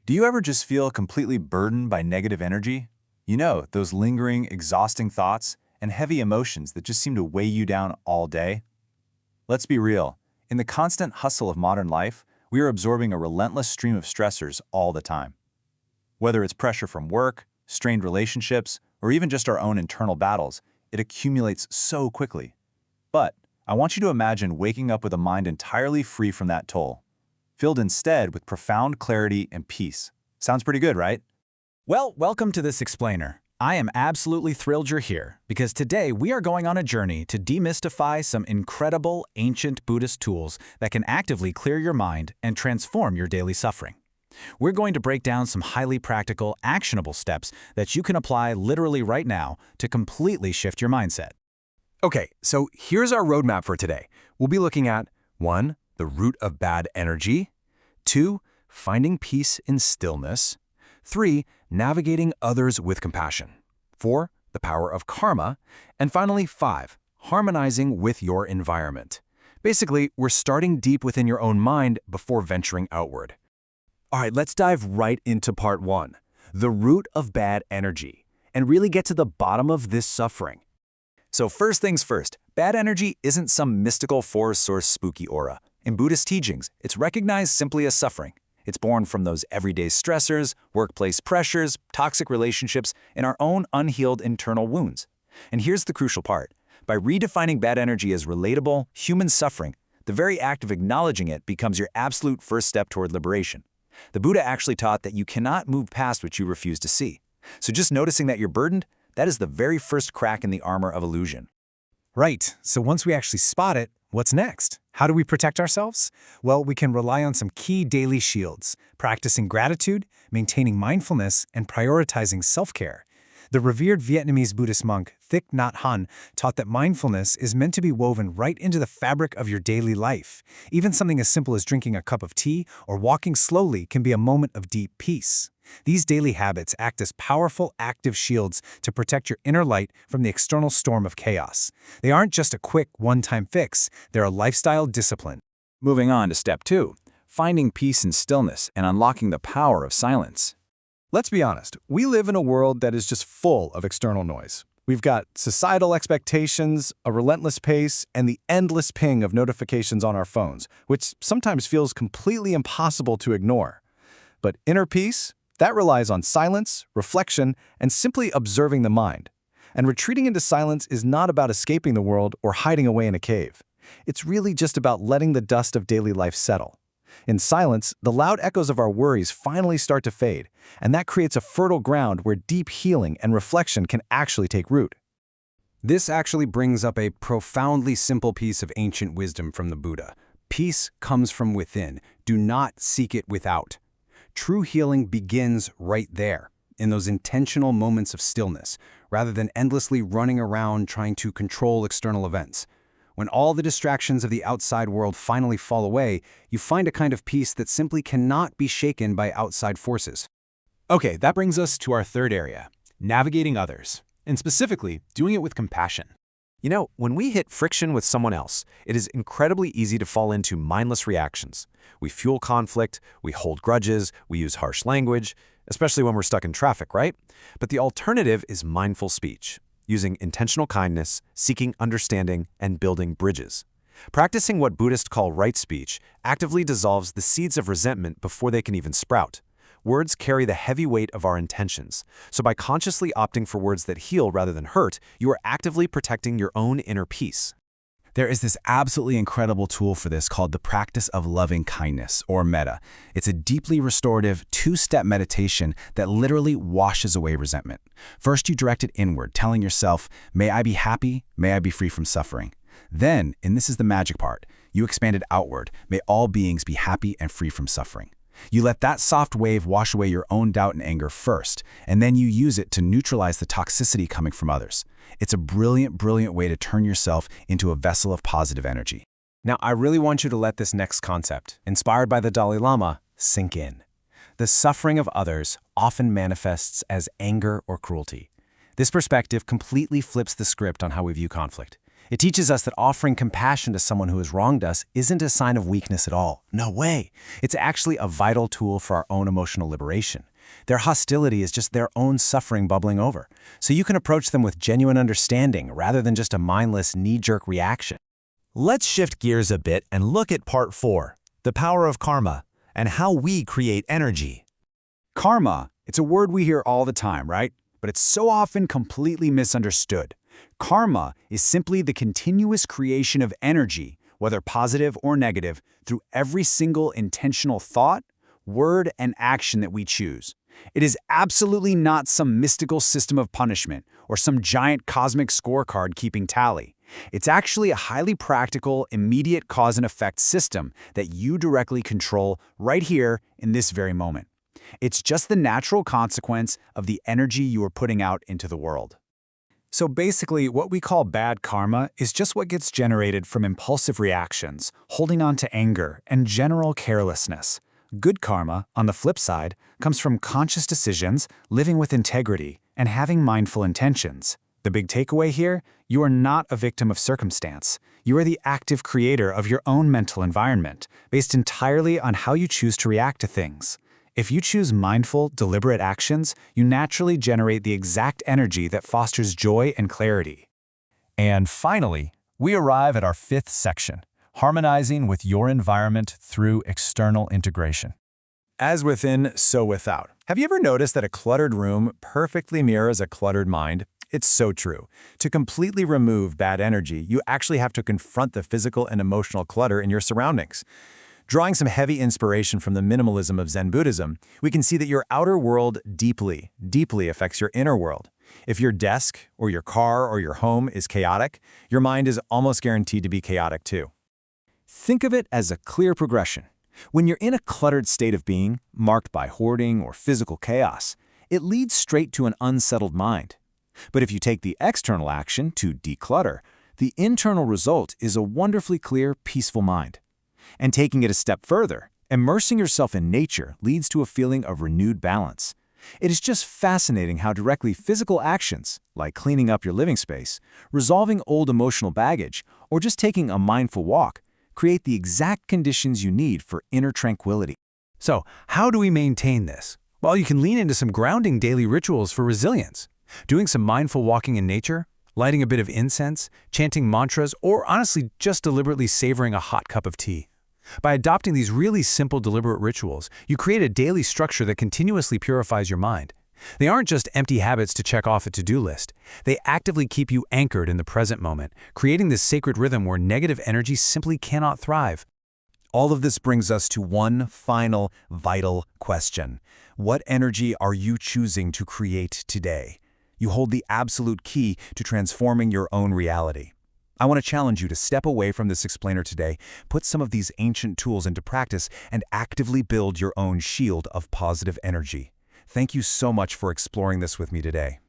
Do you ever just feel completely burdened by negative energy? You know, those lingering, exhausting thoughts and heavy emotions that just seem to weigh you down all day? Let's be real. In the constant hustle of modern life, we are absorbing a relentless stream of stressors all the time. Whether it's pressure from work, strained relationships, or even just our own internal battles, it accumulates so quickly. But I want you to imagine waking up with a mind entirely free from that toll, filled instead with profound clarity and peace. Sounds pretty good, right? Well, welcome to this explainer. I am absolutely thrilled you're here, because today we are going on a journey to demystify some incredible ancient Buddhist tools that can actively clear your mind and transform your daily suffering. We're going to break down some highly practical, actionable steps that you can apply literally right now to completely shift your mindset. Okay, so here's our roadmap for today. We'll be looking at 1. The root of bad energy, 2. Finding peace in stillness, 3. Navigating others with compassion, 4. The power of karma, and finally 5. Harmonizing with your environment. Basically, we're starting deep within your own mind before venturing outward. All right, let's dive right into part 1, the root of bad energy, and really get to the bottom of this suffering. So first things first, bad energy isn't some mystical force or spooky aura. In Buddhist teachings, it's recognized simply as suffering. It's born from those everyday stressors, workplace pressures, toxic relationships, and our own unhealed internal wounds. And here's the crucial part. By redefining bad energy as relatable, human suffering, the very act of acknowledging it becomes your absolute first step toward liberation. The Buddha actually taught that you cannot move past what you refuse to see. So just noticing that you're burdened, that is the very first crack in the armor of illusion. Right, so once we actually spot it, what's next? How do we protect ourselves? Well, we can rely on some key daily shields, practicing gratitude, maintaining mindfulness, and prioritizing self-care. The revered Vietnamese Buddhist monk Thich Nhat Hanh taught that mindfulness is meant to be woven right into the fabric of your daily life. Even something as simple as drinking a cup of tea or walking slowly can be a moment of deep peace. These daily habits act as powerful, active shields to protect your inner light from the external storm of chaos. They aren't just a quick, one-time fix, they're a lifestyle discipline. Moving on to step 2, finding peace in stillness and unlocking the power of silence. Let's be honest, we live in a world that is just full of external noise. We've got societal expectations, a relentless pace, and the endless ping of notifications on our phones, which sometimes feels completely impossible to ignore. But inner peace? That relies on silence, reflection, and simply observing the mind. And retreating into silence is not about escaping the world or hiding away in a cave. It's really just about letting the dust of daily life settle. In silence, the loud echoes of our worries finally start to fade, and that creates a fertile ground where deep healing and reflection can actually take root. This actually brings up a profoundly simple piece of ancient wisdom from the Buddha. Peace comes from within. Do not seek it without. True healing begins right there, in those intentional moments of stillness, rather than endlessly running around trying to control external events. When all the distractions of the outside world finally fall away, you find a kind of peace that simply cannot be shaken by outside forces. Okay, that brings us to our third area, navigating others, and specifically, doing it with compassion. You know, when we hit friction with someone else, it is incredibly easy to fall into mindless reactions. We fuel conflict, we hold grudges, we use harsh language, especially when we're stuck in traffic, right? But the alternative is mindful speech, using intentional kindness, seeking understanding, and building bridges. Practicing what Buddhists call right speech actively dissolves the seeds of resentment before they can even sprout. Words carry the heavy weight of our intentions, so by consciously opting for words that heal rather than hurt, you are actively protecting your own inner peace. There is this absolutely incredible tool for this called the practice of loving kindness, or metta. It's a deeply restorative, two-step meditation that literally washes away resentment. First, you direct it inward, telling yourself, may I be happy, may I be free from suffering. Then, and this is the magic part, you expand it outward, may all beings be happy and free from suffering. You let that soft wave wash away your own doubt and anger first, and then you use it to neutralize the toxicity coming from others. It's a brilliant, brilliant way to turn yourself into a vessel of positive energy. Now, I really want you to let this next concept, inspired by the Dalai Lama, sink in. The suffering of others often manifests as anger or cruelty. This perspective completely flips the script on how we view conflict. It teaches us that offering compassion to someone who has wronged us isn't a sign of weakness at all. No way. It's actually a vital tool for our own emotional liberation. Their hostility is just their own suffering bubbling over. So you can approach them with genuine understanding rather than just a mindless knee-jerk reaction. Let's shift gears a bit and look at part 4, the power of karma, and how we create energy. Karma, it's a word we hear all the time, right? But it's so often completely misunderstood. Karma is simply the continuous creation of energy, whether positive or negative, through every single intentional thought, word, and action that we choose. It is absolutely not some mystical system of punishment or some giant cosmic scorecard keeping tally. It's actually a highly practical, immediate cause and effect system that you directly control right here in this very moment. It's just the natural consequence of the energy you are putting out into the world. So basically, what we call bad karma is just what gets generated from impulsive reactions, holding on to anger, and general carelessness. Good karma, on the flip side, comes from conscious decisions, living with integrity, and having mindful intentions. The big takeaway here? You are not a victim of circumstance. You are the active creator of your own mental environment, based entirely on how you choose to react to things. If you choose mindful, deliberate actions, you naturally generate the exact energy that fosters joy and clarity. And finally, we arrive at our 5th section, harmonizing with your environment through external integration. As within, so without. Have you ever noticed that a cluttered room perfectly mirrors a cluttered mind? It's so true. To completely remove bad energy, you actually have to confront the physical and emotional clutter in your surroundings. Drawing some heavy inspiration from the minimalism of Zen Buddhism, we can see that your outer world deeply affects your inner world. If your desk, or your car, or your home is chaotic, your mind is almost guaranteed to be chaotic too. Think of it as a clear progression. When you're in a cluttered state of being, marked by hoarding or physical chaos, it leads straight to an unsettled mind. But if you take the external action to declutter, the internal result is a wonderfully clear, peaceful mind. And taking it a step further, immersing yourself in nature leads to a feeling of renewed balance. It is just fascinating how directly physical actions, like cleaning up your living space, resolving old emotional baggage, or just taking a mindful walk, create the exact conditions you need for inner tranquility. So, how do we maintain this? Well, you can lean into some grounding daily rituals for resilience. Doing some mindful walking in nature, lighting a bit of incense, chanting mantras, or honestly just deliberately savoring a hot cup of tea. By adopting these really simple, deliberate rituals, you create a daily structure that continuously purifies your mind. They aren't just empty habits to check off a to-do list. They actively keep you anchored in the present moment, creating this sacred rhythm where negative energy simply cannot thrive. All of this brings us to one final, vital question. What energy are you choosing to create today? You hold the absolute key to transforming your own reality. I want to challenge you to step away from this explainer today, put some of these ancient tools into practice, and actively build your own shield of positive energy. Thank you so much for exploring this with me today.